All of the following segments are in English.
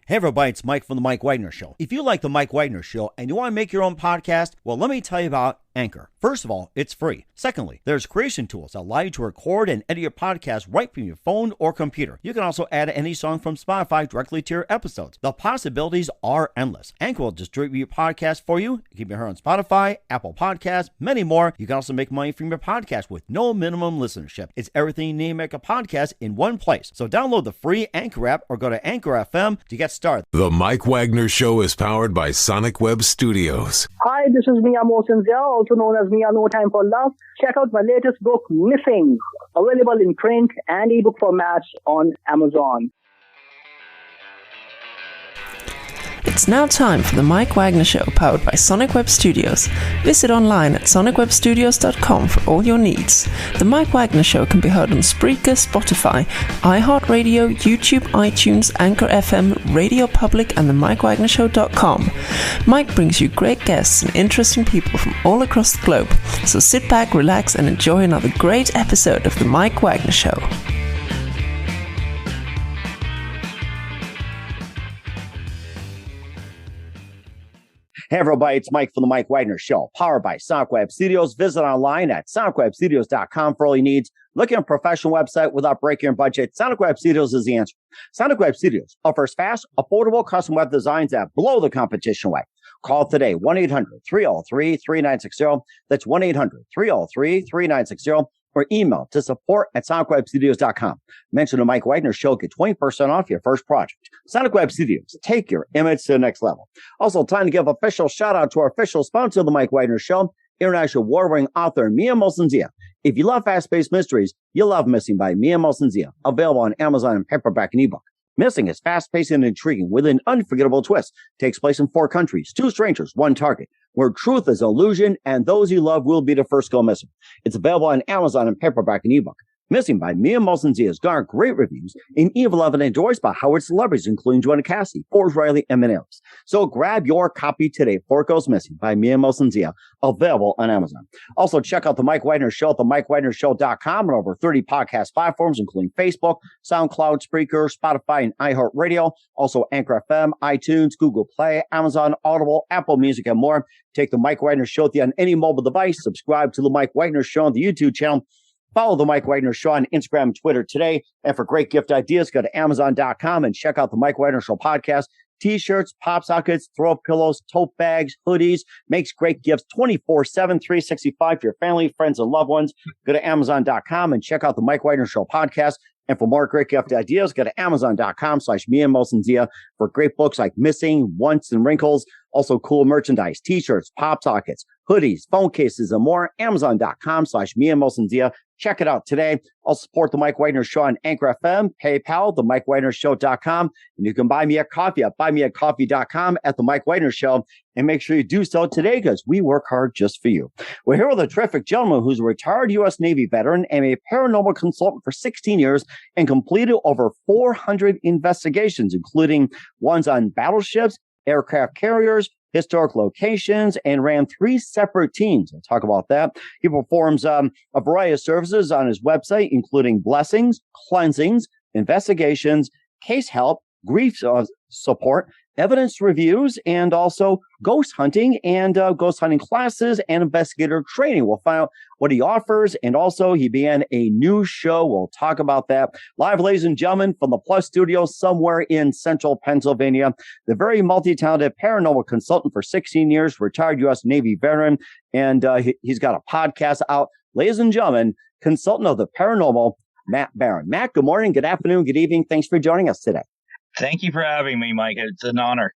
Hey everybody, it's Mike from The Mike Wagner Show. If you like The Mike Wagner Show and you want to make your own podcast, well, let me tell you about Anchor. First of all, it's free. Secondly, there's creation tools that allow you to record and edit your podcast right from your phone or computer. You can also add any song from Spotify directly to your episodes. The possibilities are endless. Anchor will distribute your podcast for you. You can be heard on Spotify, Apple Podcasts, many more. You can also make money from your podcast with no minimum listenership. It's everything you need to make a podcast in one place. So download the free Anchor app or go to Anchor FM to get started. The Mike Wagner Show is powered by Sonic Web Studios. Hi, this is Mia Mosensia, also known as Mia No Time for Love. Check out my latest book, Missing, available in print and ebook formats on Amazon. It's now time for the Mike Wagner Show, powered by Sonic Web Studios. Visit online at sonicwebstudios.com for all your needs. The Mike Wagner Show can be heard on Spreaker, Spotify, iHeartRadio, YouTube, iTunes, Anchor FM, Radio Public, and the MikeWagnerShow.com. Mike brings you great guests and interesting people from all across the globe. So sit back, relax, and enjoy another great episode of the Mike Wagner Show. Hey everybody, it's Mike from The Mike Wagner Show, powered by Sonic Web Studios. Visit online at sonicwebstudios.com for all your needs. Looking at a professional website without breaking your budget, Sonic Web Studios is the answer. Sonic Web Studios offers fast, affordable custom web designs that blow the competition away. Call today, 1-800-303-3960. That's 1-800-303-3960. Or email to support@sonicwebstudios.com. Mention the Mike Wagner Show, get 20% off your first project. Sonic Web Studios, take your image to the next level. Also, time to give official shout out to our official sponsor of the Mike Wagner Show, international award-winning author Mia Mosensia. If you love fast-paced mysteries, you'll love Missing by Mia Mosensia, available on Amazon in paperback and ebook. Missing is fast-paced and intriguing with an unforgettable twist. Takes place in 4 countries, 2 strangers, 1 target, where truth is illusion and those you love will be the first go missing. It's available on Amazon in paperback and ebook. Missing by Mia Mosensia has garnered great reviews and even loved and endorsed by Howard celebrities, including Joanna Cassidy, Forbes Riley, and many others. So grab your copy today before it goes missing by Mia Mosensia, available on Amazon. Also, check out the Mike Wagner Show at themikewagnershow.com and over 30 podcast platforms, including Facebook, SoundCloud, Spreaker, Spotify, and iHeartRadio. Also, Anchor FM, iTunes, Google Play, Amazon, Audible, Apple Music, and more. Take the Mike Wagner Show on any mobile device. Subscribe to the Mike Wagner Show on the YouTube channel. Follow the Mike Wagner Show on Instagram and Twitter today. And for great gift ideas, go to Amazon.com and check out the Mike Wagner Show podcast. T-shirts, pop sockets, throw pillows, tote bags, hoodies. Makes great gifts 24/7, 365 for your family, friends, and loved ones. Go to Amazon.com and check out the Mike Wagner Show podcast. And for more great gift ideas, go to Amazon.com/Mia Mosensia for great books like Missing, Once, and Wrinkles. Also cool merchandise, T-shirts, pop sockets, hoodies, phone cases, and more. Amazon.com/Mia Mosensia. Check it out today. I'll support the Mike Wagner Show on Anchor FM, PayPal, themikewagnershow.com. And you can buy me a coffee at buymeacoffee.com at the Mike Wagner Show. And make sure you do so today because we work hard just for you. We're here with a terrific gentleman who's a retired U.S. Navy veteran and a paranormal consultant for 16 years and completed over 400 investigations, including ones on battleships, aircraft carriers, historic locations, and ran 3 separate teams. I'll talk about that. He performs a variety of services on his website, including blessings, cleansings, investigations, case help, grief support, evidence reviews, and also ghost hunting and ghost hunting classes and investigator training. We'll find out what he offers. And also he began a new show. We'll talk about that. Live, ladies and gentlemen, from the Plus Studio somewhere in central Pennsylvania, the very multi-talented paranormal consultant for 16 years, retired U.S. Navy veteran. And he's got a podcast out. Ladies and gentlemen, consultant of the paranormal, Matt Barron. Matt, good morning, good afternoon, good evening. Thanks for joining us today. Thank you for having me, Mike. It's an honor.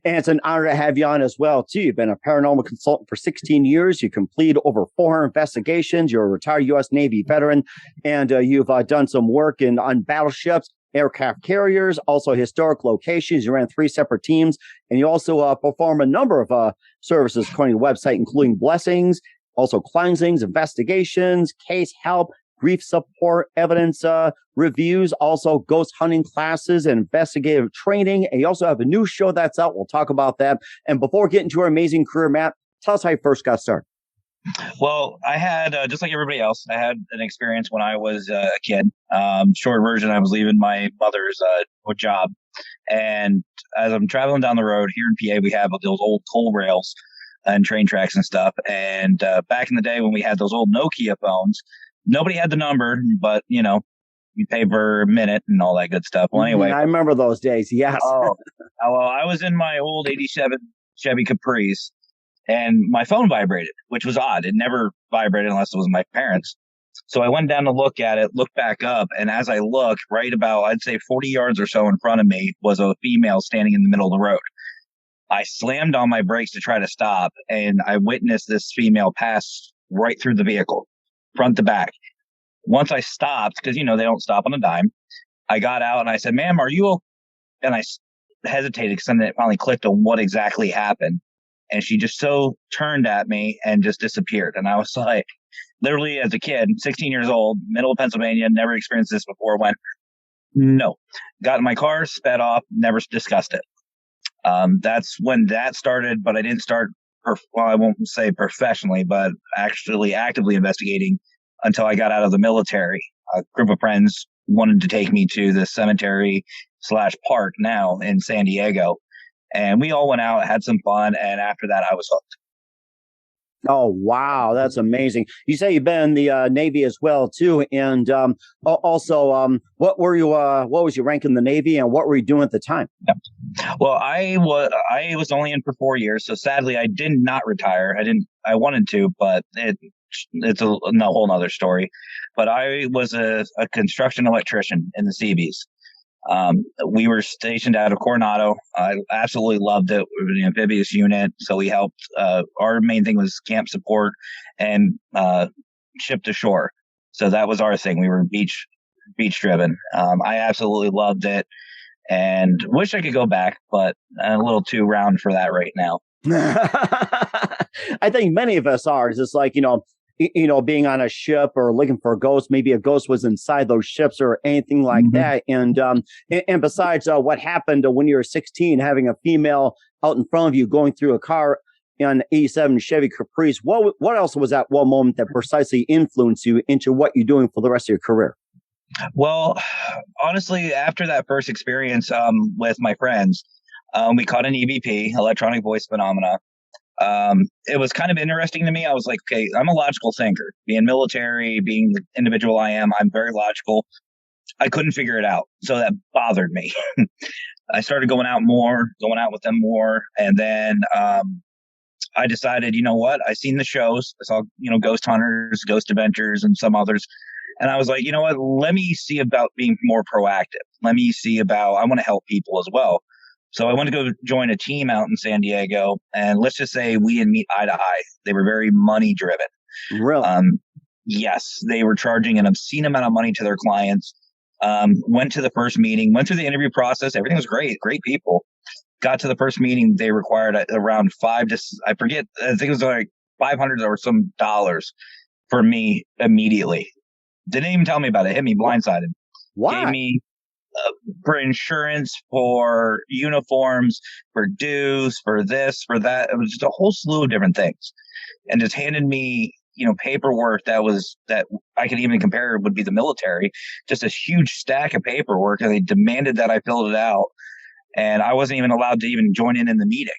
And it's an honor to have you on as well, too. You've been a paranormal consultant for 16 years. You completed over 400 investigations. You're a retired U.S. Navy veteran, and you've done some work on battleships, aircraft carriers, also historic locations. You ran 3 separate teams, and you also perform a number of services according to the website, including blessings, also cleansings, investigations, case help, grief support, evidence reviews, also ghost hunting classes and investigative training. And you also have a new show that's out. We'll talk about that. And before getting to our amazing career, Matt, tell us how you first got started. Well, I had, just like everybody else, I had an experience when I was a kid. Short version, I was leaving my mother's job. And as I'm traveling down the road here in PA, we have those old toll rails and train tracks and stuff. And back in the day when we had those old Nokia phones, nobody had the number, but, you pay per minute and all that good stuff. Well, anyway. I remember those days. Yes. Well, I was in my old 87 Chevy Caprice and my phone vibrated, which was odd. It never vibrated unless it was my parents. So I went down to look at it, looked back up. And as I looked, right about, I'd say 40 yards or so in front of me was a female standing in the middle of the road. I slammed on my brakes to try to stop. And I witnessed this female pass right through the vehicle, front to back. Once I stopped, because, they don't stop on a dime, I got out and I said, ma'am, are you okay? And I hesitated because then it finally clicked on what exactly happened. And she just so turned at me and just disappeared. And I was like, literally as a kid, 16 years old, middle of Pennsylvania, never experienced this before, went, no. Got in my car, sped off, never discussed it. That's when that started, but I didn't start, I won't say professionally, but actually actively investigating until I got out of the military. A group of friends wanted to take me to the cemetery/park now in San Diego. And we all went out, had some fun. And after that, I was hooked. Oh, wow. That's amazing. You say you've been in the Navy as well, too. And also, what was your rank in the Navy and what were you doing at the time? Yep. Well, I was only in for 4 years. So sadly, I did not retire. I wanted to, but it's a whole nother story. But I was a construction electrician in the Seabees. We were stationed out of Coronado. I absolutely loved it. We were an amphibious unit. So we helped, our main thing was camp support and, ship to shore. So that was our thing. We were beach driven. I absolutely loved it and wish I could go back, but I'm a little too round for that right now. I think many of us are. It's just like, being on a ship or looking for a ghost. Maybe a ghost was inside those ships or anything like that. And besides what happened when you were 16, having a female out in front of you going through a car in an 87 Chevy Caprice, what else was at one moment that precisely influenced you into what you're doing for the rest of your career? Well, honestly, after that first experience with my friends, we caught an EVP, electronic voice phenomena. It was kind of interesting to me. I was like, okay, I'm a logical thinker. Being military, being the individual I am, I'm very logical. I couldn't figure it out. So that bothered me. I started going out with them more. And then I decided, you know what? I seen the shows. I saw, Ghost Hunters, Ghost Adventures, and some others. And I was like, you know what? Let me see about being more proactive. I want to help people as well. So I went to go join a team out in San Diego, and let's just say we didn't meet eye to eye. They were very money driven. Really? Yes, they were charging an obscene amount of money to their clients. Went to the first meeting, went through the interview process. Everything was great people. Got to the first meeting. They required around I think it was like $500 or some dollars for me immediately. Didn't even tell me about it. Hit me blindsided. Why? Gave me for insurance, for uniforms, for dues, for this, for that. It was just a whole slew of different things, and just handed me, paperwork that I could even compare would be the military. Just a huge stack of paperwork, and they demanded that I filled it out, and I wasn't even allowed to even join in the meeting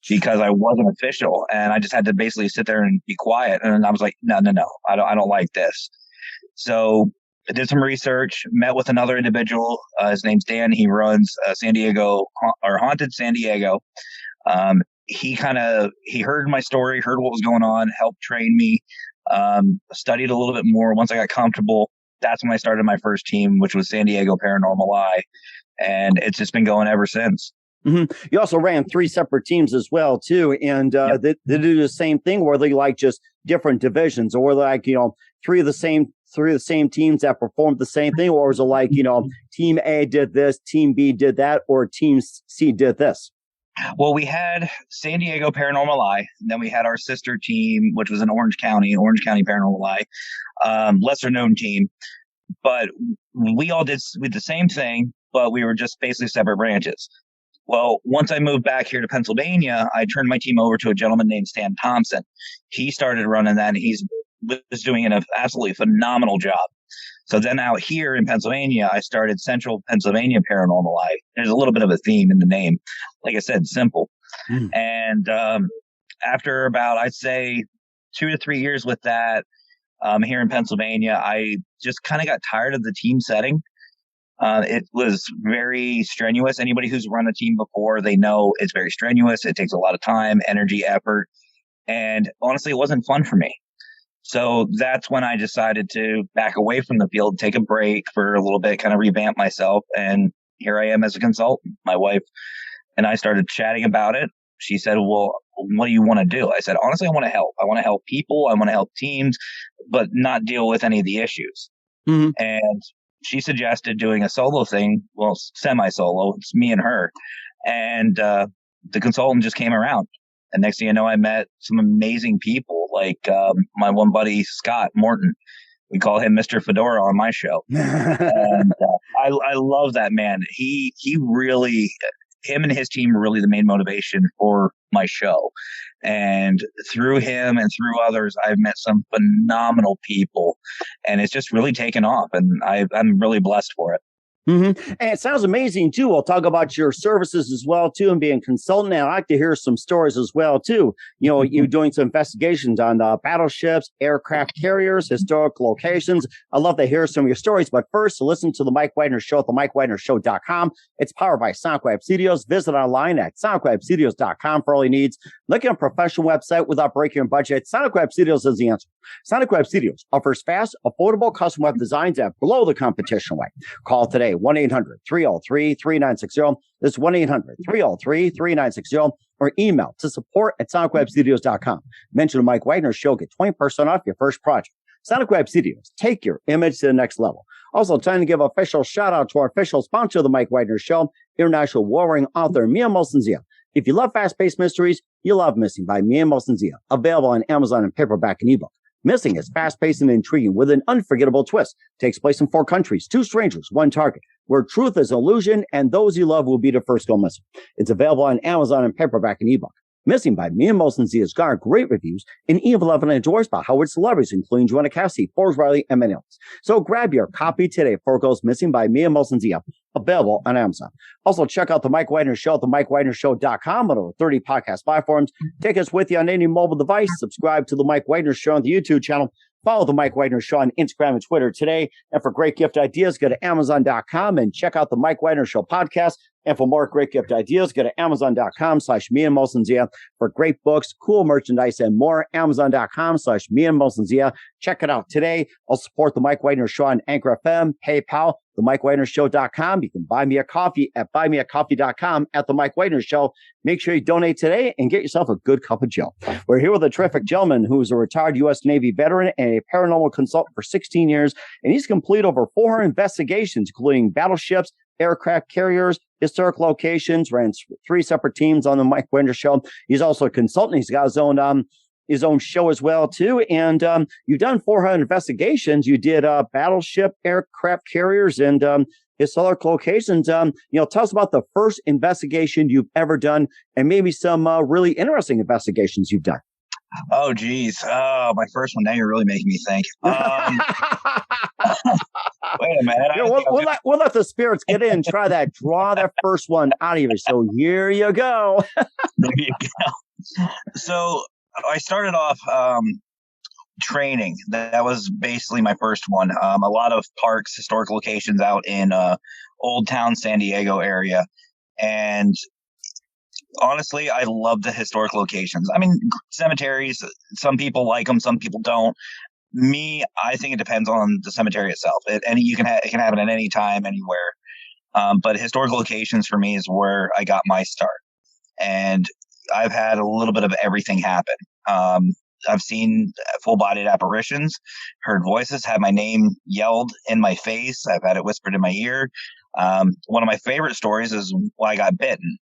because I wasn't official, and I just had to basically sit there and be quiet. And I was like, no, I don't like this. So I did some research, met with another individual. His name's Dan. He runs Haunted San Diego. He heard my story, heard what was going on, helped train me, studied a little bit more. Once I got comfortable, that's when I started my first team, which was San Diego Paranormal Eye. And it's just been going ever since. Mm-hmm. You also ran 3 separate teams as well, too. And Yep. they do the same thing, or they like just different divisions, or like, 3 of the same teams that performed the same thing, or is it like, team A did this, team B did that, or team C did this? Well, we had San Diego Paranormal Eye, and then we had our sister team, which was in Orange County Paranormal Eye, lesser known team. But we all did the same thing, but we were just basically separate branches. Well, once I moved back here to Pennsylvania, I turned my team over to a gentleman named Stan Thompson. He started running that, and he was doing an absolutely phenomenal job. So then out here in Pennsylvania, I started Central Pennsylvania Paranormal. There's a little bit of a theme in the name. Like I said, simple. And after about, I'd say, 2 to 3 years with that here in Pennsylvania, I just kind of got tired of the team setting. It was very strenuous. Anybody who's run a team before, they know it's very strenuous. It takes a lot of time, energy, effort. And honestly, it wasn't fun for me. So that's when I decided to back away from the field, take a break for a little bit, kind of revamp myself. And here I am as a consultant. My wife and I started chatting about it. She said, well, what do you want to do? I said, honestly, I want to help. I want to help people. I want to help teams, but not deal with any of the issues. Mm-hmm. And she suggested doing a solo thing. Well, semi-solo. It's me and her. And the consultant just came around. And next thing you know, I met some amazing people, like my one buddy, Scott Morton. We call him Mr. Fedora on my show. And I love that man. He really, him and his team were really the main motivation for my show. And through him and through others, I've met some phenomenal people. And it's just really taken off. And I'm really blessed for it. Mm-hmm. And it sounds amazing, too. We'll talk about your services as well, too, and being a consultant. And I'd like to hear some stories as well, too. You know, you doing some investigations on battleships, aircraft carriers, historic locations. I'd love to hear some of your stories. But first, listen to The Mike Wagner Show at themikewagnershow.com. It's powered by Sonic Web Studios. Visit online at sonicwebstudios.com for all your needs. Looking at a professional website without breaking your budget, Sonic Web Studios is the answer. Sonic Web Studios offers fast, affordable custom web designs that blow the competition away. Call today, 1-800-303-3960. That's 1-800-303-3960. Or email to support@sonicwebstudios.com. Mention the Mike Wagner Show. Get 20% off your first project. Sonic Web Studios. Take your image to the next level. Also, time to give an official shout out to our official sponsor of the Mike Wagner Show, international warring author Mia Molson-Zia. If you love fast-paced mysteries, you love Missing by Mia Molson-Zia. Available on Amazon in paperback and ebook. Missing is fast-paced and intriguing with an unforgettable twist. Takes place in 4 countries, 2 strangers, 1 target, where truth is illusion and those you love will be the first go missing. It's available on Amazon in paperback and ebook. Missing by Mia Molson-Zia has garnered great reviews and even love and endorsed by Howard celebrities, including Joanna Cassidy, Forbes Riley, and many others. So grab your copy today before it goes missing by Mia Molson-Zia. Available on Amazon. Also, check out The Mike Wagner Show at themikewagnershow.com on over 30 podcast platforms. Take us with you on any mobile device. Subscribe to The Mike Wagner Show on the YouTube channel. Follow The Mike Wagner Show on Instagram and Twitter today. And for great gift ideas, go to Amazon.com and check out The Mike Wagner Show podcast. And for more great gift ideas, go to Amazon.com/Mia Molson-Zia. For great books, cool merchandise, and more, Amazon.com/Mia Molson-Zia. Check it out today. I'll support The Mike Wagner Show on Anchor FM, PayPal, themikewagnershow.com. You can buy me a coffee at buymeacoffee.com at The Mike Wagner Show. Make sure you donate today and get yourself a good cup of Joe. We're here with a terrific gentleman who's a retired U.S. Navy veteran and a paranormal consultant for 16 years. And he's completed over 400 investigations, including battleships, aircraft carriers, historic locations, ran 3 separate teams on the Mike Wagner Show. He's also a consultant. He's got his own show as well, too. And you've done 400 investigations. You did battleship, aircraft carriers, and historic locations. Tell us about the first investigation you've ever done and maybe some really interesting investigations you've done. Oh, geez. Oh, my first one. Now you're really making me think. Wait a minute. We'll let the spirits get in and try that. Draw that first one out of you. So here you go. There you go. So I started off training. That was basically my first one. A lot of parks, historic locations out in Old Town San Diego area. And honestly, I love the historic locations. I mean, cemeteries, some people like them, some people don't. Me, I think it depends on the cemetery itself. It can happen at any time, anywhere. But historic locations for me is where I got my start. And I've had a little bit of everything happen. I've seen full-bodied apparitions, heard voices, had my name yelled in my face. I've had it whispered in my ear. One of my favorite stories is when I got bitten.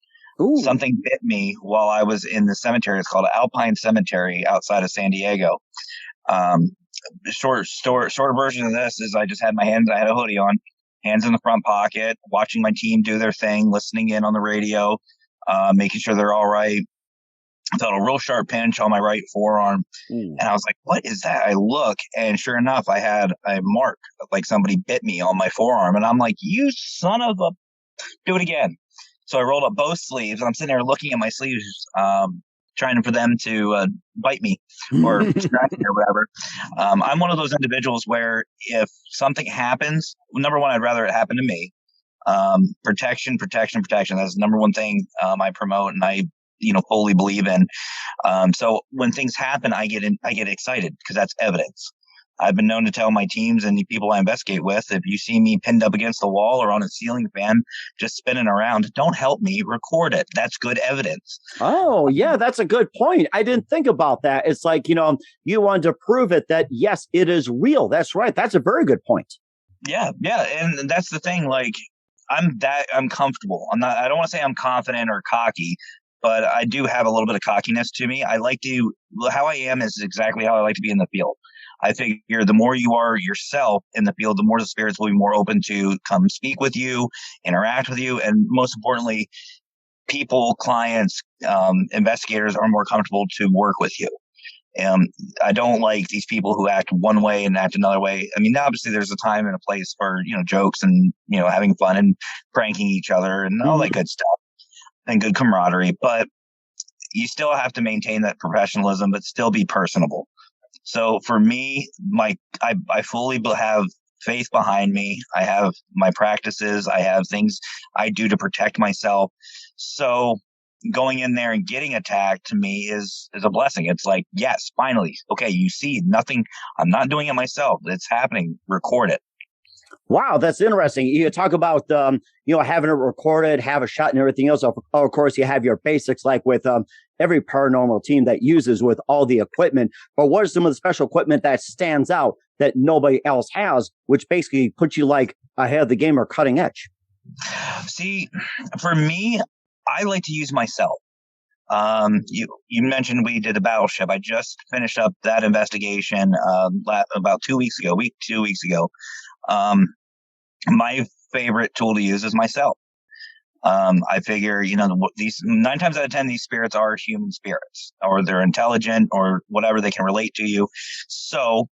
Ooh. Something bit me while I was in the cemetery. It's called Alpine Cemetery outside of San Diego. Short version of this is I just had my hands, I had a hoodie on, hands in the front pocket, watching my team do their thing, listening in on the radio, making sure they're all right. I felt a real sharp pinch on my right forearm. And I was like, what is that? I look, and sure enough, I had a mark, like somebody bit me on my forearm. And I'm like, you son of a, do it again. So I rolled up both sleeves, and I'm sitting there looking at my sleeves, trying for them to bite me or scratch me or whatever. I'm one of those individuals where if something happens, number one, I'd rather it happen to me. Protection. That's the number one thing I promote, and I fully believe in. So when things happen, I get excited because that's evidence. I've been known to tell my teams and the people I investigate with, if you see me pinned up against the wall or on a ceiling fan just spinning around, don't help me, record it. That's good evidence. Oh, yeah, that's a good point. I didn't think about that. It's like, you wanted to prove it that, yes, it is real. That's right. That's a very good point. Yeah. And that's the thing. Like, I'm comfortable. I don't want to say I'm confident or cocky, but I do have a little bit of cockiness to me. How I am is exactly how I like to be in the field. I figure the more you are yourself in the field, the more the spirits will be more open to come speak with you, interact with you, and most importantly, people, clients, investigators are more comfortable to work with you. I don't like these people who act one way and act another way. I mean, obviously there's a time and a place for, jokes and, having fun and pranking each other and all that good stuff and good camaraderie, but you still have to maintain that professionalism, but still be personable. So for me, I fully have faith behind me. I have my practices. I have things I do to protect myself. So going in there and getting attacked to me is a blessing. It's like, yes, finally. Okay, you see nothing. I'm not doing it myself. It's happening. Record it. Wow, that's interesting. You talk about, having it recorded, have a shot and everything else. Of course, you have your basics like with every paranormal team that uses with all the equipment. But what is some of the special equipment that stands out that nobody else has, which basically puts you like ahead of the game or cutting edge? See, for me, I like to use myself. You mentioned we did a battleship. I just finished up that investigation about 2 weeks ago. My favorite tool to use is myself. I figure, these 9 times out of 10, these spirits are human spirits, or they're intelligent or whatever. They can relate to you. So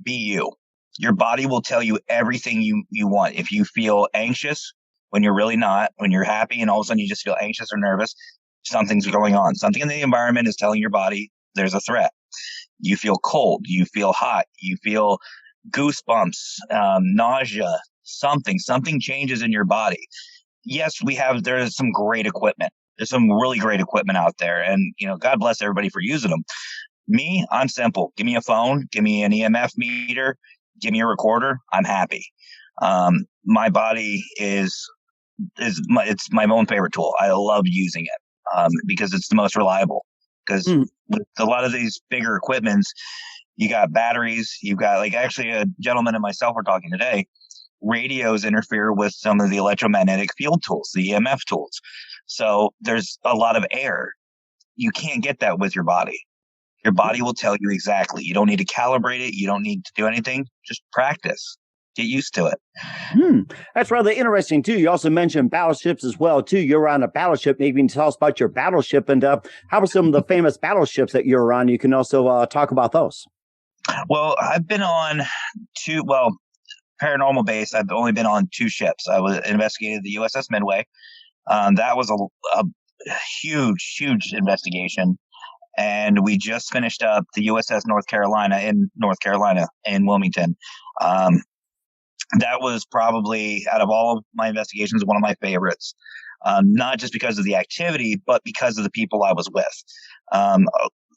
be you. Your body will tell you everything you want. If you feel anxious when you're really not, when you're happy and all of a sudden you just feel anxious or nervous, something's going on. Something in the environment is telling your body there's a threat. You feel cold. You feel hot. You feel goosebumps, nausea, something changes in your body. Yes, there's some great equipment. There's some really great equipment out there, and God bless everybody for using them. Me, I'm simple. Give me a phone, give me an EMF meter, give me a recorder. I'm happy. My body it's my own favorite tool. I love using it because it's the most reliable. Because with a lot of these bigger equipments, you got batteries, you've got actually a gentleman and myself were talking today. Radios interfere with some of the electromagnetic field tools, the EMF tools. So there's a lot of air. You can't get that with your body. Your body will tell you exactly. You don't need to calibrate it. You don't need to do anything. Just practice. Get used to it. That's rather interesting, too. You also mentioned battleships as well, too. You're on a battleship. Maybe you can tell us about your battleship and how are some of the famous battleships that you're on? You can also talk about those. Well, I've been on paranormal base. I've only been on 2 ships. I was investigated the USS Midway. That was a huge investigation. And we just finished up the USS North Carolina in Wilmington. That was probably, out of all of my investigations, one of my favorites. Not just because of the activity, but because of the people I was with. A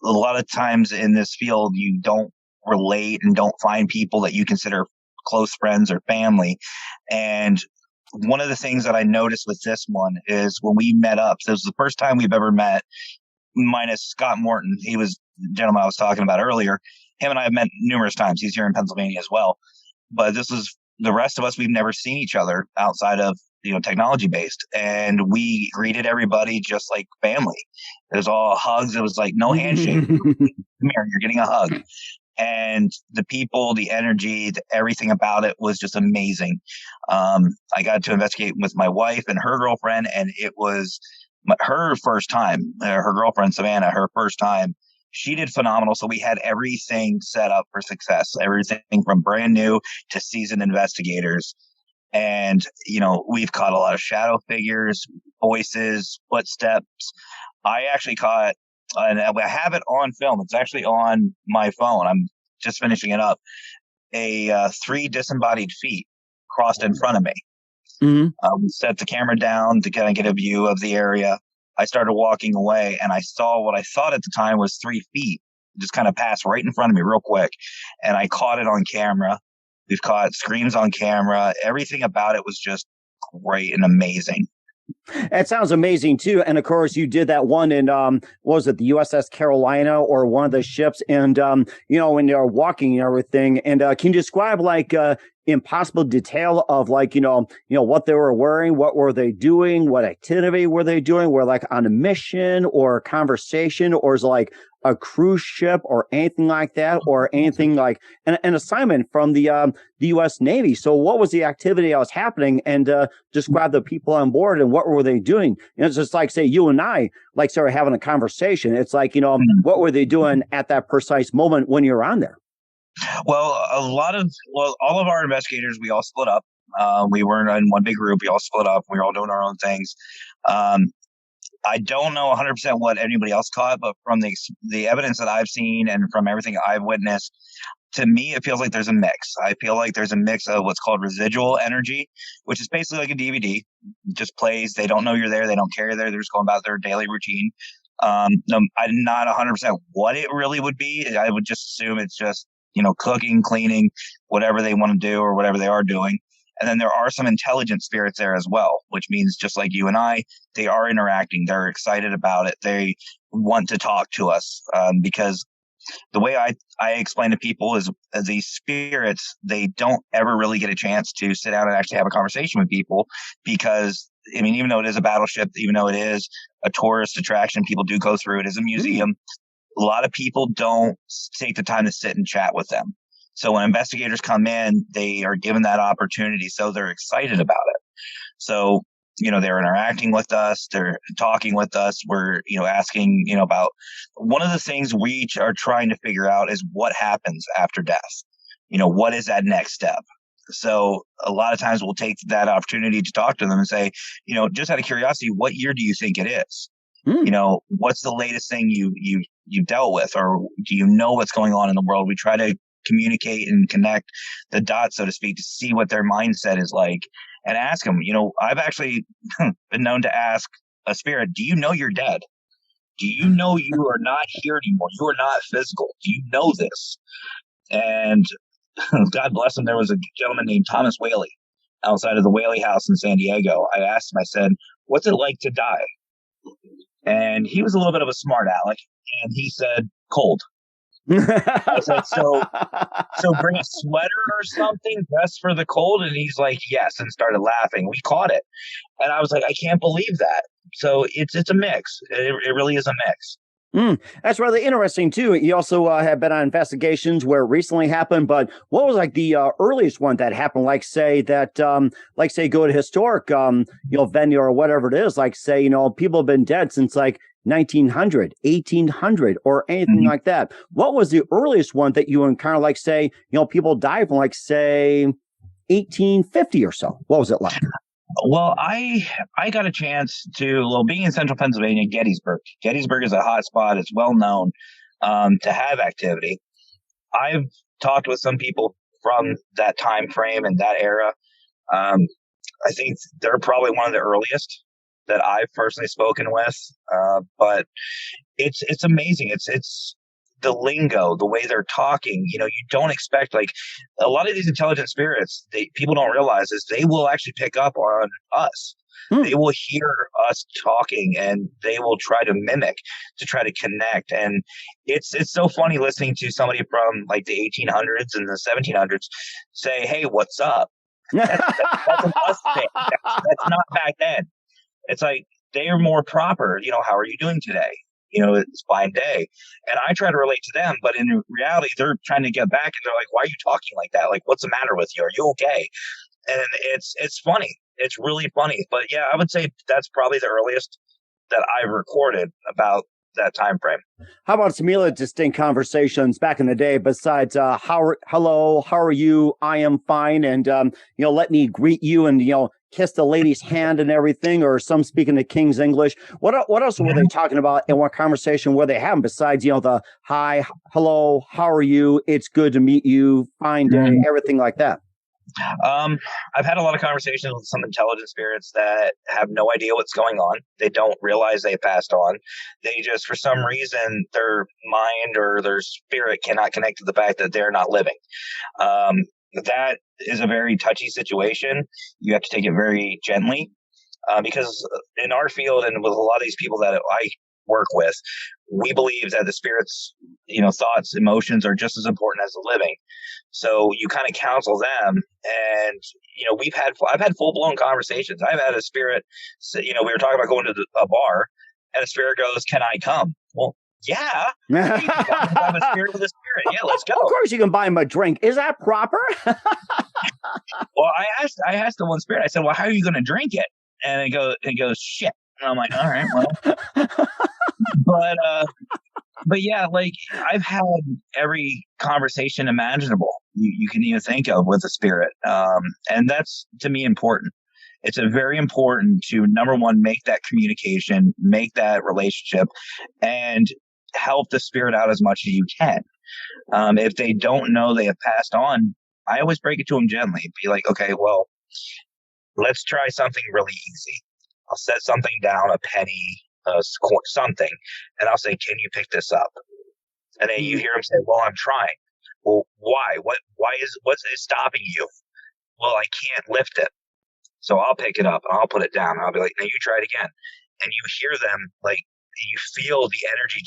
lot of times in this field, you don't relate and don't find people that you consider close friends or family. And one of the things that I noticed with this one is when we met up, so it was the first time we've ever met, minus Scott Morton. He was the gentleman I was talking about earlier. Him and I have met numerous times. He's here in Pennsylvania as well. But this was the rest of us. We've never seen each other outside of, technology based. And we greeted everybody just like family. It was all hugs. It was like no handshake. Come here, you're getting a hug. And the people, the energy, everything about it was just amazing. I got to investigate with my wife and her girlfriend, and it was her first time. Her girlfriend, Savannah, her first time. She did phenomenal. So we had everything set up for success, everything from brand new to seasoned investigators. And, we've caught a lot of shadow figures, voices, footsteps. I actually caught, and I have it on film. It's actually on my phone. I'm just finishing it up. 3 disembodied feet crossed in front of me. Mm-hmm. Set the camera down to kind of get a view of the area. I started walking away, and I saw what I thought at the time was 3 feet just kind of pass right in front of me real quick. And I caught it on camera. We've caught screams on camera. Everything about it was just great and amazing. It sounds amazing too. And of course, you did that one in what was it, the USS Carolina or one of the ships? And when you're walking and everything. And can you describe in possible detail of what they were wearing, what were they doing, what activity were they doing? Were on a mission or a conversation, or is it a cruise ship or anything like that, or anything like an assignment from the U.S. Navy? So what was the activity that was happening, and describe the people on board and what were they doing? It's just say you and I started having a conversation. It's what were they doing at that precise moment when you're on there? Well, all of our investigators, we all split up. We weren't in one big group. We all split up. We were all doing our own things. I don't know 100% what anybody else caught, but from the evidence that I've seen and from everything I've witnessed, to me, it feels like there's a mix. I feel like there's a mix of what's called residual energy, which is basically like a DVD. It just plays. They don't know you're there. They don't care you're there. They're just going about their daily routine. I'm not 100% what it really would be. I would just assume it's just, cooking, cleaning, whatever they want to do or whatever they are doing. And then there are some intelligent spirits there as well, which means just like you and I, they are interacting. They're excited about it. They want to talk to us because the way I explain to people is these spirits, they don't ever really get a chance to sit down and actually have a conversation with people because, even though it is a battleship, even though it is a tourist attraction, people do go through it as a museum. A lot of people don't take the time to sit and chat with them. So when investigators come in, they are given that opportunity. So they're excited about it. So, they're interacting with us. They're talking with us. We're, asking, about one of the things we are trying to figure out is what happens after death. What is that next step? So a lot of times we'll take that opportunity to talk to them and say, just out of curiosity, what year do you think it is? What's the latest thing you dealt with, or do you know what's going on in the world? We try to communicate and connect the dots, so to speak, to see what their mindset is like and ask them. I've actually been known to ask a spirit, do you know you're dead? Do you know you are not here anymore? You are not physical. Do you know this? And God bless him, there was a gentleman named Thomas Whaley outside of the Whaley House in San Diego. I asked him, I said, what's it like to die? And he was a little bit of a smart aleck, and he said, cold. I said, so bring a sweater or something just for the cold? And he's like, yes, and started laughing. We caught it. And I was like, I can't believe that. So it's a mix. It really is a mix. That's rather interesting too. You also have been on investigations where it recently happened, but what was the earliest one that happened? Say go to historic, venue or whatever it is. People have been dead since 1900, 1800, or anything like that. What was the earliest one that you encountered? People died from 1850 or so. What was it like? Well, I got a chance to, being in central Pennsylvania, Gettysburg. Gettysburg is a hot spot. It's well known to have activity. I've talked with some people from that time frame and that era. I think they're probably one of the earliest that I've personally spoken with. But it's amazing. It's the lingo, the way they're talking, you don't expect, a lot of these intelligent spirits, people don't realize is they will actually pick up on us. They will hear us talking and they will try to mimic, to try to connect. And it's so funny listening to somebody from the 1800s and the 1700s say, hey, what's up? That's an us thing. That's not back then. It's they are more proper. How are you doing today? it's fine day. And I try to relate to them, but in reality, they're trying to get back and they're like, why are you talking like that? Like, what's the matter with you? Are you okay? And it's funny. It's really funny. But yeah, I would say that's probably the earliest that I've recorded about that time frame. How about some other distinct conversations back in the day besides hello, how are you? I am fine. And, let me greet you and, kiss the lady's hand and everything, or some speaking the King's English. What else were they talking about in what conversation were they having besides, the hi, hello, how are you? It's good to meet you. Fine day, everything like that. I've had a lot of conversations with some intelligent spirits that have no idea what's going on. They don't realize they passed on. They just, for some reason, their mind or their spirit cannot connect to the fact that they're not living. That is a very touchy situation. You have to take it very gently, because in our field and with a lot of these people that I work with, we believe that the spirits, thoughts, emotions are just as important as the living. So you kind of counsel them, and I've had full blown conversations. I've had a spirit, we were talking about going to a bar, and a spirit goes, "Can I come?" Well, yeah, I'm a spirit with a spirit. Yeah, let's go. Of course, you can buy him a drink. Is that proper? Well, I asked the one spirit. I said, "Well, how are you going to drink it?" And it goes, "Shit." And I'm like, "All right, well." But yeah, like I've had every conversation imaginable you can even think of with a spirit. And that's, to me, important. It's a very important to, number one, make that communication, make that relationship, and help the spirit out as much as you can. If they don't know they have passed on, I always break it to them gently. Be like, okay, well, let's try something really easy. I'll set something down, a penny, something, and I'll say, "Can you pick this up?" And then you hear him say, "Well, I'm trying." Well, why? What's stopping you? Well, I can't lift it. So I'll pick it up and I'll put it down. I'll be like, "Now you try it again." And you hear them, like, you feel the energy,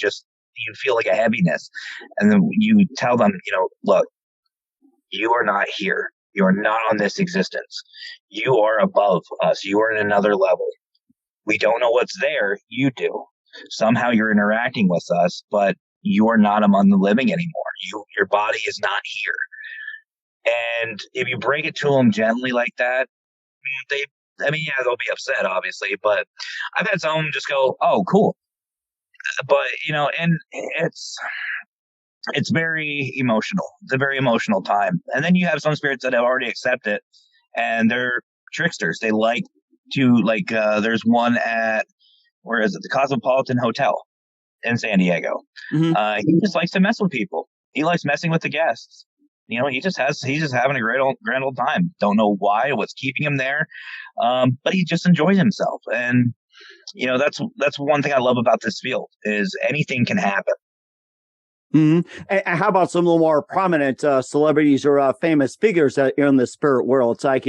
you feel like a heaviness. And then you tell them, "Look, you are not here. You are not on this existence. You are above us. You are in another level. We don't know what's there. You do. Somehow you're interacting with us, but you are not among the living anymore. Your body is not here." And if you break it to them gently like that, they'll be upset, obviously, but I've had some just go, "Oh, cool." But, and it's very emotional. It's a very emotional time. And then you have some spirits that have already accepted it, and they're tricksters. They like to, there's one at, where is it? The Cosmopolitan Hotel in San Diego. Mm-hmm. He just likes to mess with people. He likes messing with the guests. He's just having a grand old time. Don't know why, what's keeping him there. But he just enjoys himself. And, that's one thing I love about this field is anything can happen. Mm-hmm. And how about some of the more prominent celebrities or famous figures in the spirit world? It's like,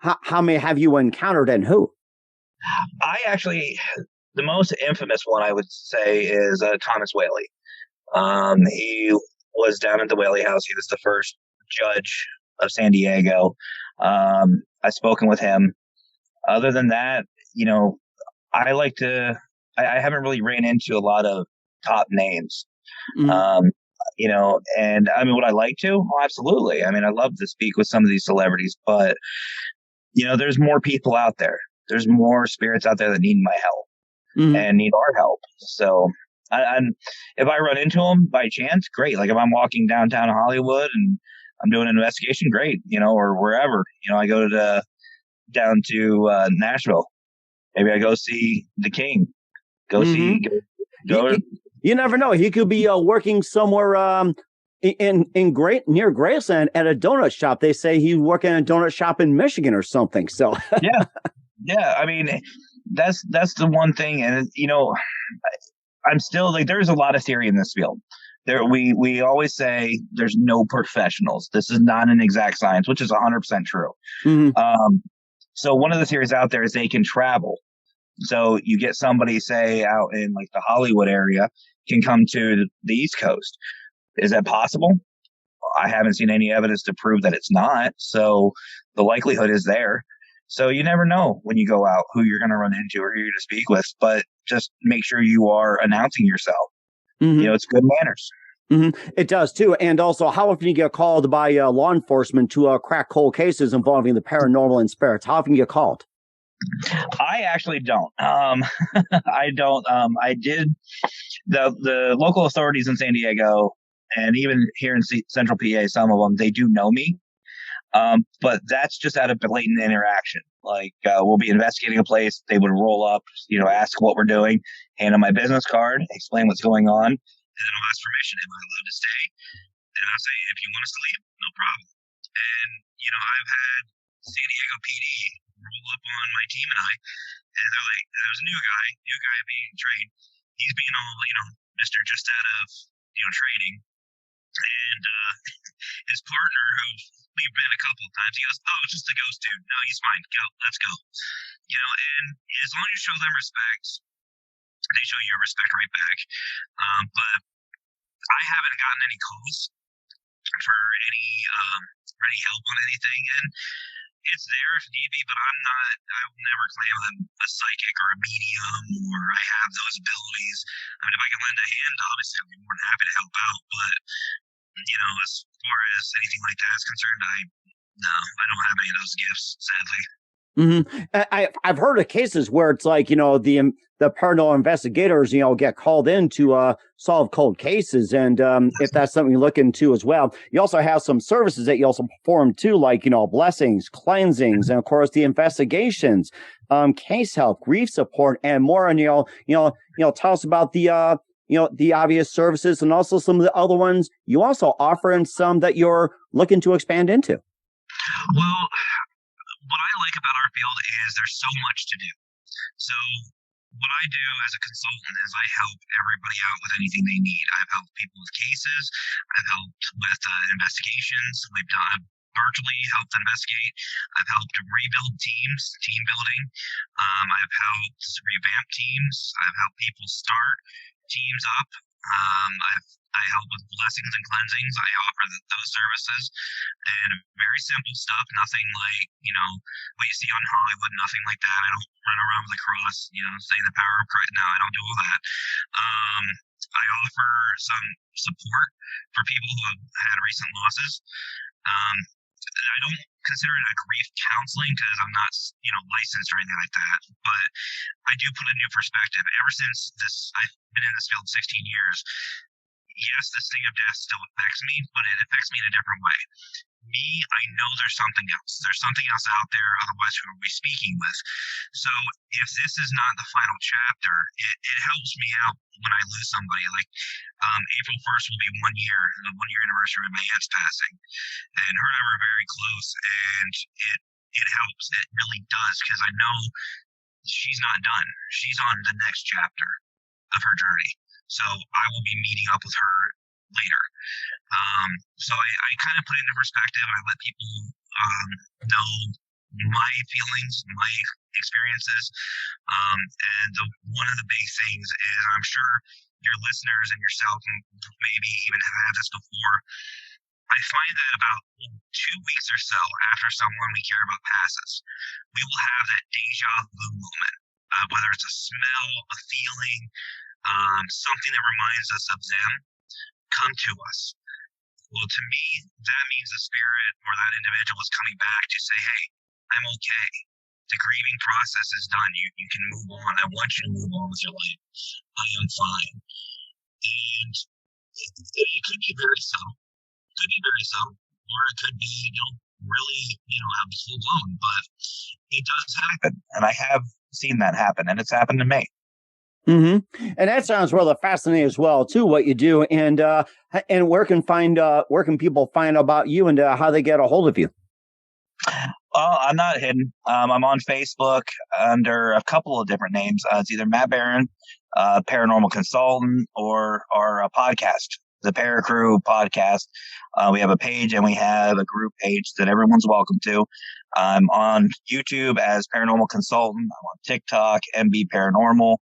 how many have you encountered and who? The most infamous one I would say is Thomas Whaley. He was down at the Whaley House. He was the first judge of San Diego. I've spoken with him. Other than that, I haven't really ran into a lot of top names. Mm-hmm. And would I like to? Oh, absolutely. I love to speak with some of these celebrities, but there's more people out there. There's more spirits out there that need my help. Mm-hmm. And need our help. So if I run into them by chance, great. Like if I'm walking downtown Hollywood and I'm doing an investigation, great, or wherever, I go down to Nashville. Maybe I go see the King. You never know. He could be working somewhere near Graceland at a donut shop. They say he's working at a donut shop in Michigan or something. So yeah. That's the one thing. And, I'm still there's a lot of theory in this field. We always say there's no professionals. This is not an exact science, which is 100% true. Mm-hmm. So one of the theories out there is they can travel. So you get somebody, say, out in the Hollywood area, can come to the East Coast. Is that possible? I haven't seen any evidence to prove that it's not. So the likelihood is there. So you never know when you go out who you're going to run into or who you're going to speak with. But just make sure you are announcing yourself. Mm-hmm. You know, it's good manners. Mm-hmm. It does too. And also, how often you get called by law enforcement to crack cold cases involving the paranormal and spirits? How often you get called? I actually don't. I don't. I did the local authorities in San Diego and even here in Central PA, some of them, they do know me. But that's just out of blatant interaction. Like, we'll be investigating a place. They would roll up, you know, ask what we're doing, hand them my business card, explain what's going on. And then I'll ask permission. Am I allowed to stay? And I'll say, if you want us to leave, no problem. And, you know, I've had San Diego PD roll up on my team and and they're like, there's a new guy being trained. He's being all, you know, Mr. just out of, you know, training. And his partner, who we've met a couple of times, he goes, oh, it's just a ghost dude. No, he's fine. Go, let's go. You know, and as long as you show them respect, they show you respect right back. But I haven't gotten any calls for any help on anything, and it's there if need be, but I will never claim I'm a psychic or a medium or I have those abilities. I mean, if I can lend a hand, obviously I'd be more than happy to help out, but, you know, as far as anything like that is concerned, I don't have any of those gifts, sadly. Mm-hmm. I've heard of cases where it's like, you know, the paranormal investigators, you know, get called in to solve cold cases. And if that's something you look into as well, you also have some services that you also perform too, like, you know, blessings, cleansings, and of course the investigations, case help, grief support, and more. And, you know, tell us about the, you know, the obvious services and also some of the other ones you also offer and some that you're looking to expand into. Well, what I like about our field is there's so much to do. So what I do as a consultant is I help everybody out with anything they need. I've helped people with cases. I've helped with investigations. I've virtually helped investigate. I've helped rebuild teams, team building. I've helped revamp teams. I've helped people start teams up. I help with blessings and cleansings. I offer those services, and very simple stuff. Nothing like, you know, what you see on Hollywood. Nothing like that. I don't run around with a cross, you know, saying the power of Christ. No, I don't do all that. I offer some support for people who have had recent losses. I don't consider it a grief counseling because I'm not, you know, licensed or anything like that. But I do put a new perspective. Ever since I've been in this field 16 years. Yes, the sting of death still affects me, but it affects me in a different way. I know there's something else. There's something else out there. Otherwise, who are we speaking with? So if this is not the final chapter, it helps me out when I lose somebody. Like April 1st will be the 1 year anniversary of my aunt's passing. And her and I were very close, and it helps. It really does, because I know she's not done. She's on the next chapter of her journey. So I will be meeting up with her later. So I kind of put it into perspective, and I let people know my feelings, my experiences. And one of the big things is, I'm sure your listeners and yourself maybe even have had this before. I find that about 2 weeks or so after someone we care about passes, we will have that deja vu moment, whether it's a smell, a feeling, something that reminds us of them come to us. Well, to me, that means the spirit or that individual is coming back to say, hey, I'm okay. The grieving process is done. You can move on. I want you to move on with your life. I am fine. And it could be very subtle. Or it could be, really, full blown. But it does happen. And I have seen that happen. And it's happened to me. Mm-hmm. And that sounds rather fascinating as well, too, what you do. And where can people find about you and how they get a hold of you? Well, I'm not hidden. I'm on Facebook under a couple of different names. It's either Matt Barron, Paranormal Consultant, or our podcast, the Paracru podcast. We have a page and we have a group page that everyone's welcome to. I'm on YouTube as Paranormal Consultant. I'm on TikTok, MB Paranormal.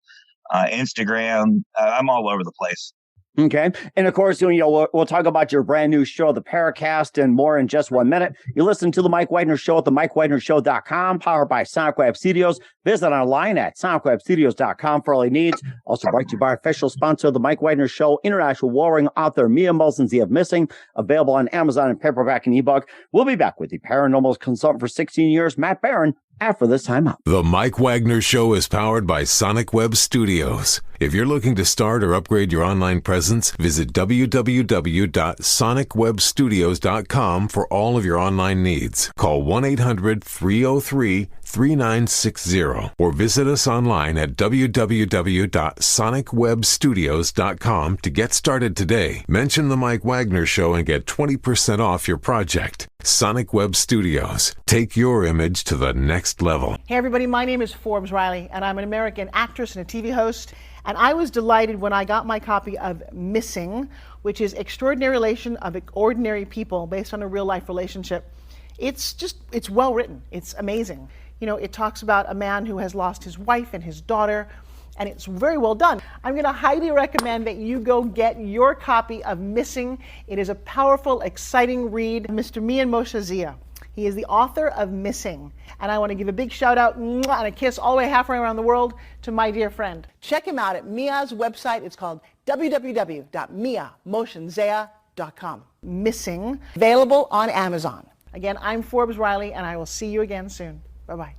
Instagram, I'm all over the place. Okay. And of course, we'll talk about your brand new show, the Paracast, and more in just 1 minute. You listen to the Mike Wagner Show at the MikeWagnerShow.com, powered by Sonic Web Studios. Visit online at SonicWebStudios.com for all your needs. Also brought to you by our official sponsor of the Mike Wagner Show, international warring author Mia Molson-Zia of Missing, available on Amazon and paperback and ebook. We'll be back with the paranormal consultant for 16 years, Matt Barron, after this time out. The Mike Wagner Show is powered by Sonic Web Studios. If you're looking to start or upgrade your online presence, visit www.sonicwebstudios.com for all of your online needs. Call 1-800-303-3960 or visit us online at www.sonicwebstudios.com to get started today. Mention the Mike Wagner Show and get 20% off your project. Sonic Web Studios. Take your image to the next level. Hey everybody, my name is Forbes Riley and I'm an American actress and a TV host. And I was delighted when I got my copy of Missing, which is Extraordinary Relation of Ordinary People based on a real life relationship. It's well written. It's amazing. It talks about a man who has lost his wife and his daughter, and it's very well done. I'm going to highly recommend that you go get your copy of Missing. It is a powerful, exciting read. Mr. Mia Molson-Zia. He is the author of Missing. And I want to give a big shout out and a kiss all the way halfway around the world to my dear friend. Check him out at Mia's website. It's called www.miamotionzea.com. Missing, available on Amazon. Again, I'm Forbes Riley, and I will see you again soon. Bye-bye.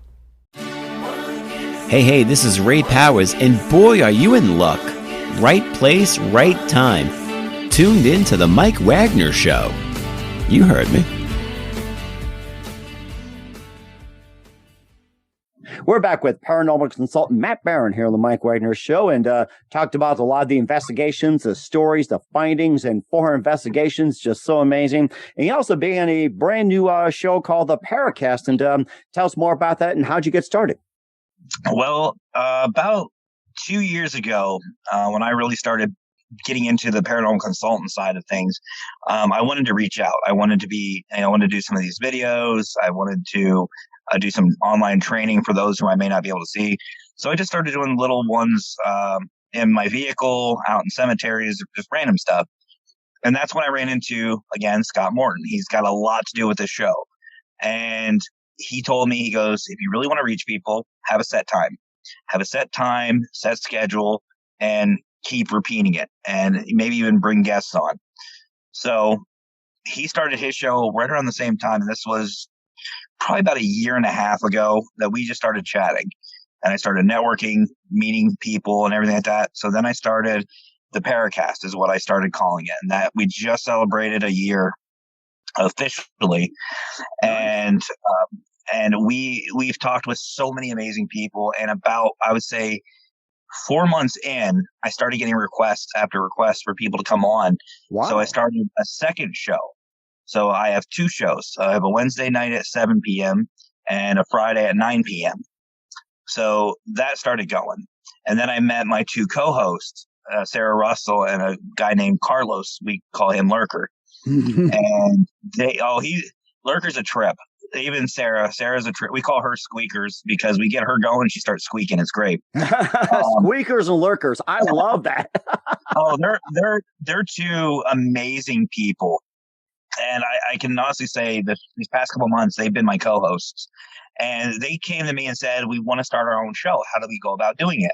Hey, this is Ray Powers, and boy, are you in luck. Right place, right time. Tuned in to the Mike Wagner Show. You heard me. We're back with paranormal consultant Matt Barron here on the Mike Wagner Show, and talked about a lot of the investigations, the stories, the findings, and 400 investigations, just so amazing. And he also began a brand new show called the Paracast, and tell us more about that and how'd you get started? Well, about 2 years ago, when I really started getting into the paranormal consultant side of things, I wanted to reach out. I wanted to do some of these videos. I wanted to do some online training for those who I may not be able to see. So I just started doing little ones in my vehicle, out in cemeteries, just random stuff. And that's when I ran into, again, Scott Morton. He's got a lot to do with this show. And he told me, he goes, if you really want to reach people, have a set time. Have a set time, set schedule, and keep repeating it. And maybe even bring guests on. So he started his show right around the same time. And this was probably about a year and a half ago that we just started chatting, and I started networking, meeting people and everything like that. So then I started the Paracast is what I started calling it. And that we just celebrated a year officially. And we've talked with so many amazing people, and about, I would say 4 months in, I started getting requests after requests for people to come on. Wow. So I started a second show. So I have 2 shows. I have a Wednesday night at 7 p.m. and a Friday at 9 p.m. So that started going. And then I met my 2 co-hosts, Sarah Russell and a guy named Carlos. We call him Lurker. And Lurker's a trip. Even Sarah's a trip. We call her Squeakers because we get her going, she starts squeaking. It's great. Squeakers and Lurkers. I love that. They're 2 amazing people. And I can honestly say that these past couple months, they've been my co-hosts. And they came to me and said, we want to start our own show. How do we go about doing it?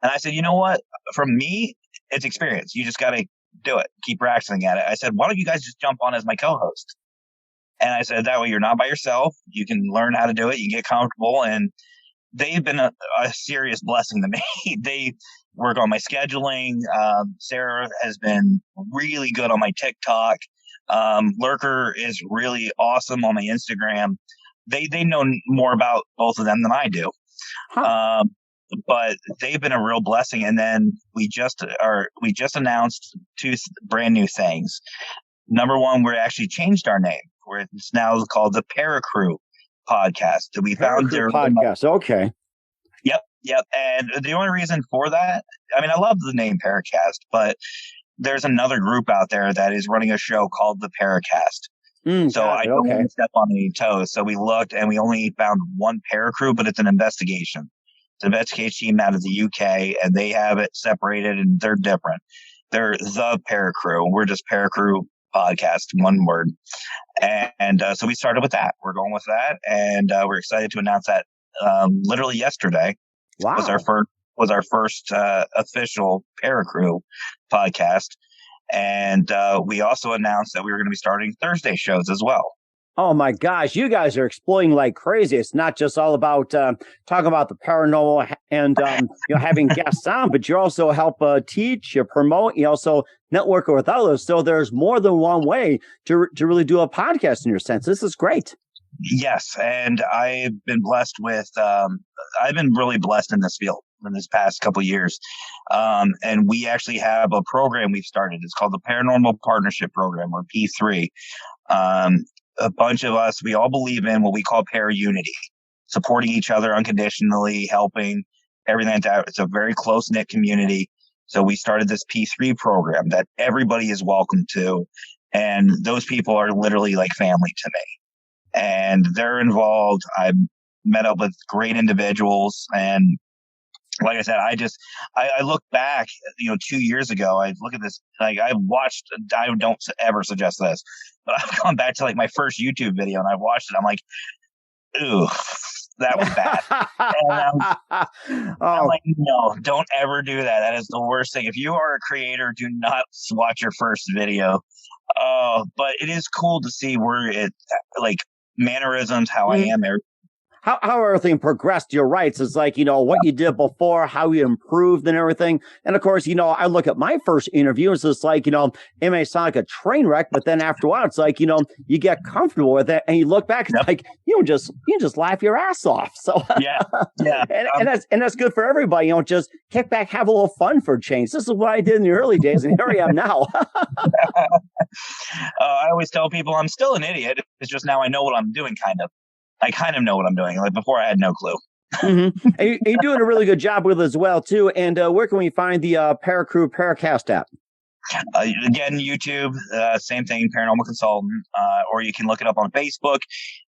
And I said, you know what? From me, it's experience. You just got to do it. Keep practicing at it. I said, why don't you guys just jump on as my co-host? And I said, that way you're not by yourself. You can learn how to do it. You get comfortable. And they've been a serious blessing to me. They work on my scheduling. Sarah has been really good on my TikTok. Lurker is really awesome on my Instagram. They know more about both of them than I do. Huh. But they've been a real blessing. And then we just announced 2 brand new things. Number one, we actually changed our name. It's now called the Paracru podcast. We found their podcast. Okay. Yep. And the only reason for that, I mean, I love the name Paracast, but there's another group out there that is running a show called the Paracast. So I don't want to step on any toes. So we looked and we only found one Paracru, but it's an investigation. It's an investigation team out of the UK, and they have it separated and they're different. They're the Paracru. We're just Paracru Podcast, one word. And so we started with that. We're going with that, and we're excited to announce that literally yesterday. Wow. was our first official Paracru podcast. And we also announced that we were going to be starting Thursday shows as well. Oh my gosh, you guys are exploding like crazy. It's not just all about talking about the paranormal and having guests on, but you also help teach, you promote, you also network with others. So there's more than one way to really do a podcast in your sense. This is great. Yes, and I've been blessed with. I've been really blessed in this field in this past couple of years, and we actually have a program we've started. It's called the Paranormal Partnership Program, or P3. A bunch of us, we all believe in what we call para-unity, supporting each other unconditionally, helping, everything like that. It's a very close-knit community. So we started this P3 program that everybody is welcome to. And those people are literally like family to me. And they're involved. I've met up with great individuals. And like I said, I look back, 2 years ago, I look at this, like I don't ever suggest this, but I've gone back to like my first YouTube video and I watched it. I'm like, ooh, that was bad. And I'm like, no, don't ever do that. That is the worst thing. If you are a creator, do not watch your first video. But it is cool to see where it, like mannerisms, how I am, how everything progressed. You're right. So it's like, what you did before, how you improved and everything. And of course, I look at my first interview. It's just like, it may sound like a train wreck, but then after a while, it's like, you get comfortable with it and you look back, it's like, you just laugh your ass off. So yeah. and that's good for everybody. Just kick back, have a little fun for a change. This is what I did in the early days, and here I am now. I always tell people I'm still an idiot. It's just now I know what I'm doing, kind of. I kind of know what I'm doing. Like before, I had no clue. Mm-hmm. And you're doing a really good job with it as well, too. And where can we find the Paracru Paracast app? Again, YouTube, same thing, Paranormal Consultant, or you can look it up on Facebook.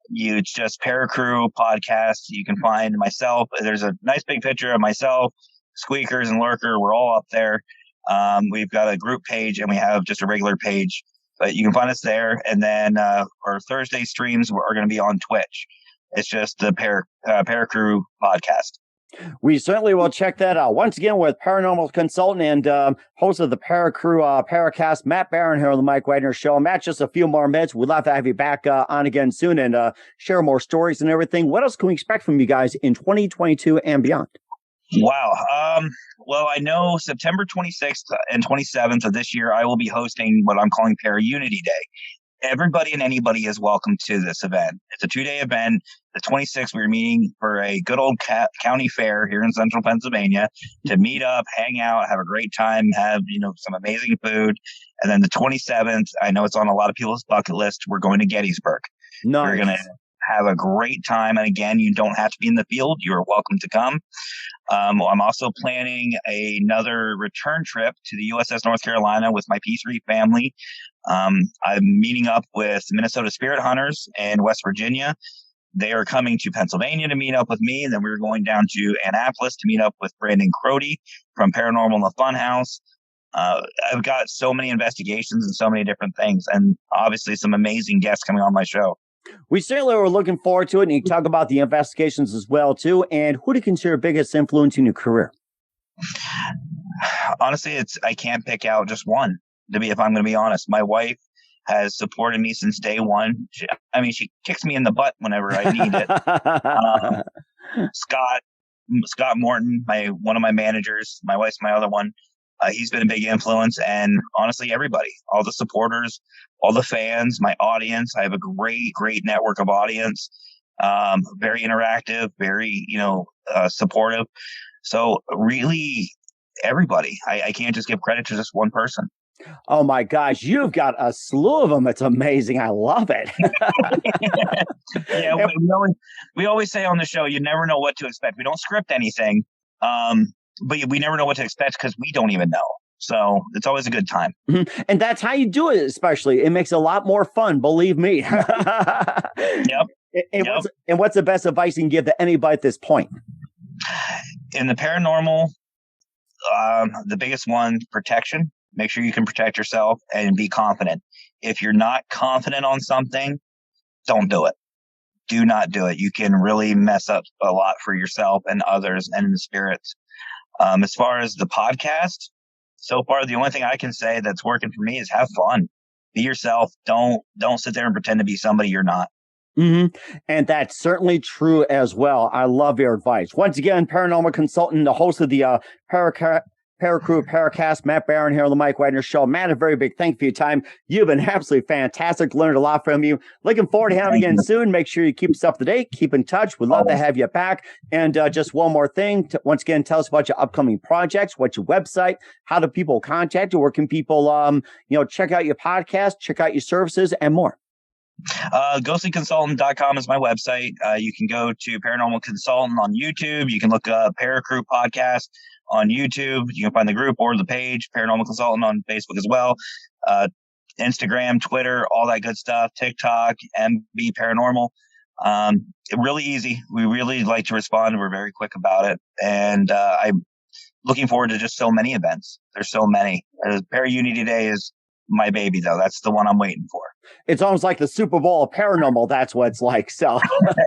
It's just Paracru Podcast. You can find myself. There's a nice big picture of myself, Squeakers, and Lurker. We're all up there. We've got a group page, and we have just a regular page. But you can find us there. And then our Thursday streams are going to be on Twitch. It's just the Paracru Podcast. We certainly will check that out. Once again, with paranormal consultant and host of the Paracru Paracast, Matt Barron here on the Mike Wagner Show. Matt, just a few more minutes. We'd love to have you back on again soon and share more stories and everything. What else can we expect from you guys in 2022 and beyond? Wow. Well, I know September 26th and 27th of this year, I will be hosting what I'm calling Para-Unity Day. Everybody and anybody is welcome to this event. It's a 2-day event. The 26th, we're meeting for a good old county fair here in central Pennsylvania to meet up, hang out, have a great time, have, some amazing food. And then the 27th, I know it's on a lot of people's bucket list. We're going to Gettysburg. Nice. We're going to have a great time. And again, you don't have to be in the field. You are welcome to come. I'm also planning another return trip to the USS North Carolina with my P3 family. I'm meeting up with Minnesota Spirit Hunters in West Virginia. They are coming to Pennsylvania to meet up with me. And then we're going down to Annapolis to meet up with Brandon Crody from Paranormal in the Funhouse. I've got so many investigations and so many different things, and obviously some amazing guests coming on my show. We certainly are looking forward to it. And you talk about the investigations as well, too. And who do you consider biggest influence in your career? Honestly, I can't pick out just one, if I'm going to be honest. My wife has supported me since day one. She kicks me in the butt whenever I need it. Scott Morton, one of my managers, my wife's my other one. He's been a big influence, and honestly, everybody, all the supporters, all the fans, my audience. I have a great network of audience. Very interactive, very, supportive. So really everybody, I can't just give credit to just one person. Oh my gosh, you've got a slew of them. It's amazing. I love it. Yeah, we always say on the show, you never know what to expect. We don't script anything. But we never know what to expect because we don't even know. So it's always a good time. Mm-hmm. And that's how you do it, especially. It makes it a lot more fun, believe me. Yep. And what's the best advice you can give to anybody at this point? In the paranormal, the biggest one, protection. Make sure you can protect yourself and be confident. If you're not confident on something, don't do it. Do not do it. You can really mess up a lot for yourself and others and the spirits. As far as the podcast, so far, the only thing I can say that's working for me is have fun. Be yourself. Don't sit there and pretend to be somebody you're not. Mm-hmm. And that's certainly true as well. I love your advice. Once again, paranormal consultant, the host of the Paracru, Paracast, Matt Barron here on the Mike Wagner Show. Matt, a very big thank you for your time. You've been absolutely fantastic. Learned a lot from you. Looking forward to having you again soon. Make sure you keep us up to date. Keep in touch. We'd love to have you back. And just one more thing. Once again, tell us about your upcoming projects. What's your website? How do people contact you? Where can people, check out your podcast, check out your services, and more? Ghostlyconsultant.com is my website. You can go to Paranormal Consultant on YouTube. You can look up Paracru Podcast on YouTube. You can find the group or the page, Paranormal Consultant, on Facebook as well. Instagram, Twitter, all that good stuff. TikTok, MB Paranormal. Really easy. We really like to respond. We're very quick about it. And I'm looking forward to just so many events. There's so many. Para-Unity Day is my baby, though. That's the one I'm waiting for. It's almost like the Super Bowl of paranormal. That's what it's like. So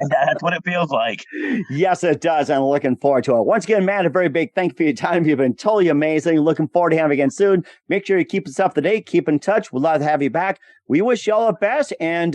that's what it feels like. Yes, it does. I'm looking forward to it. Once again, Matt, a very big thank you for your time. You've been totally amazing. Looking forward to having you again soon. Make sure you keep us up to date. Keep in touch. We'd love to have you back. We wish you all the best. And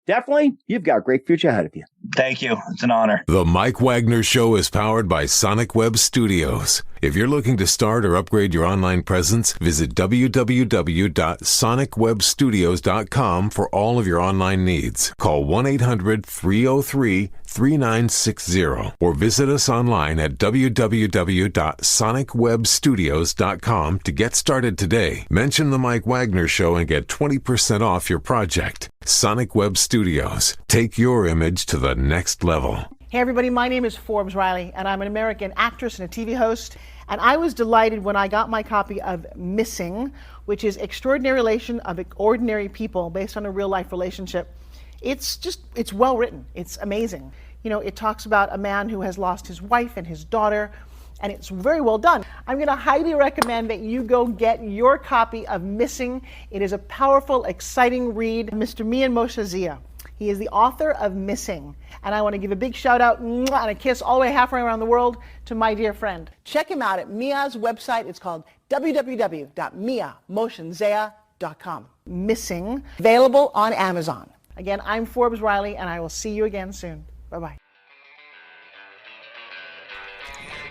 definitely, you've got a great future ahead of you. Thank you. It's an honor. The Mike Wagner Show is powered by Sonic Web Studios. If you're looking to start or upgrade your online presence, visit www.sonicwebstudios.com for all of your online needs. Call 1-800-303-3960 or visit us online at www.sonicwebstudios.com to get started today. Mention the Mike Wagner Show and get 20% off your project. Sonic Web Studios. Take your image to the next level. Hey everybody, my name is Forbes Riley, and I'm an American actress and a TV host. And I was delighted when I got my copy of Missing, which is Extraordinary Relation of Ordinary People based on a real life relationship. It's well written. It's amazing. You know, it talks about a man who has lost his wife and his daughter, and it's very well done. I'm going to highly recommend that you go get your copy of Missing. It is a powerful, exciting read. Mr. Mian Moshe Zia. He is the author of Missing. And I want to give a big shout out and a kiss all the way halfway around the world to my dear friend. Check him out at Mia's website. It's called www.miamotionzea.com. Missing, available on Amazon. Again, I'm Forbes Riley, and I will see you again soon. Bye-bye.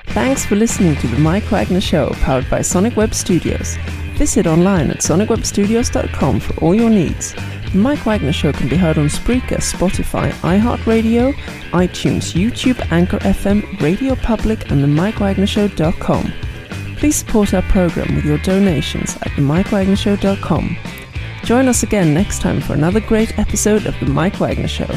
Thanks for listening to the Mike Wagner Show, powered by Sonic Web Studios. Visit online at sonicwebstudios.com for all your needs. The Mike Wagner Show can be heard on Spreaker, Spotify, iHeartRadio, iTunes, YouTube, Anchor FM, Radio Public, and themikewagnershow.com. Please support our program with your donations at themikewagnershow.com. Join us again next time for another great episode of The Mike Wagner Show.